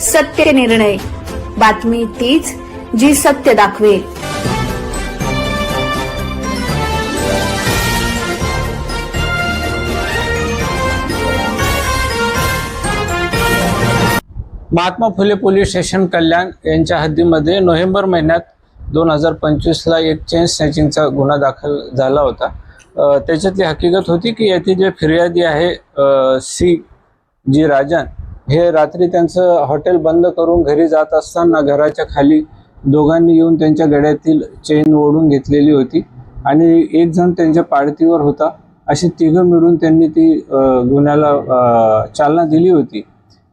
सत्य निर्णय, बातमी तीच जी सत्य दाखवेल। महात्मा फुले पोलीस स्टेशन कल्याण यांच्या हद्दीमध्ये नोव्हेंबर महिन्यात 2025ला एक चेन स्नॅचिंगचा गुन्हा दाखल झाला होता। त्याच्यातली हकीकत होती की येथे जे फिर्यादी आहे सी जी राजन, हे रात्री त्यांचं हॉटेल बंद करून घरी जात असताना घराच्या खाली दोघांनी येऊन त्यांच्या गळ्यातील चेन ओढून घेतलेली होती आणि एक जण त्यांच्या पाळतीवर होता। अशी तिघं मिळून त्यांनी ती गुन्ह्याला चालना दिली होती।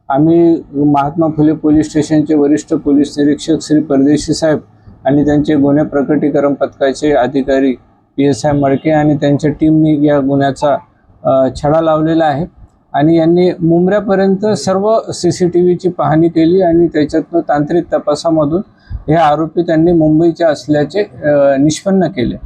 आम्ही महात्मा फुले पोलीस स्टेशनचे वरिष्ठ पोलीस निरीक्षक श्री परदेशी साहेब आणि त्यांचे गुन्हे प्रकटीकरण पथकाचे अधिकारी PSI मडके आणि त्यांच्या टीमनी या गुन्ह्याचा छडा लावलेला आहे आणि यांनी मुंबऱ्यापर्यंत सर्व CCTVची पाहणी केली आणि त्याच्यातून तांत्रिक तपासामधून हे आरोपी त्यांनी मुंबईचे असल्याचे निष्पन्न केले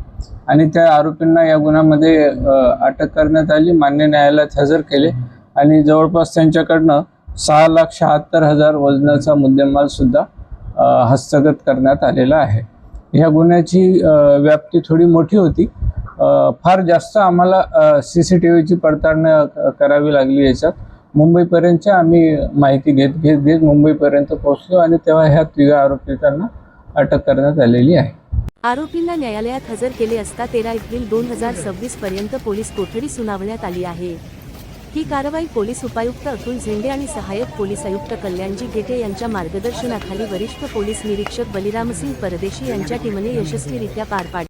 आणि त्या आरोपींना या गुन्ह्यामध्ये अटक करण्यात आली, मान्य न्यायालयात हजर केले आणि जवळपास त्यांच्याकडनं 6,76,000 वजनाचा मुद्देमाल सुद्धा हस्तगत करण्यात आलेला आहे। ह्या गुन्ह्याची व्याप्ती थोडी मोठी होती, फार जास्त आम्हाला CCTVची पडताळणी करावी लागली। याच्यात मुंबईपर्यंत आम्ही माहिती घेत मुंबईपर्यंत पोहोचलो आणि तेव्हा ह्या तिघा आरोपितांना अटक करण्यात आलेली आहे। आरोपींना न्यायालयात हजर केले असता 13 एप्रिल 2026 पर्यंत पोलीस कोठडी सुनावण्यात आली आहे। ही कारवाई पोलीस उपायुक्त अतुल झेंडे आणि सहाय्यक पोलीस आयुक्त कल्याणजी घेटे यांच्या मार्गदर्शनाखाली वरिष्ठ पोलीस निरीक्षक बलिरामसिंग परदेशी यांच्या टीमने यशस्वीरित्या पार पाडली।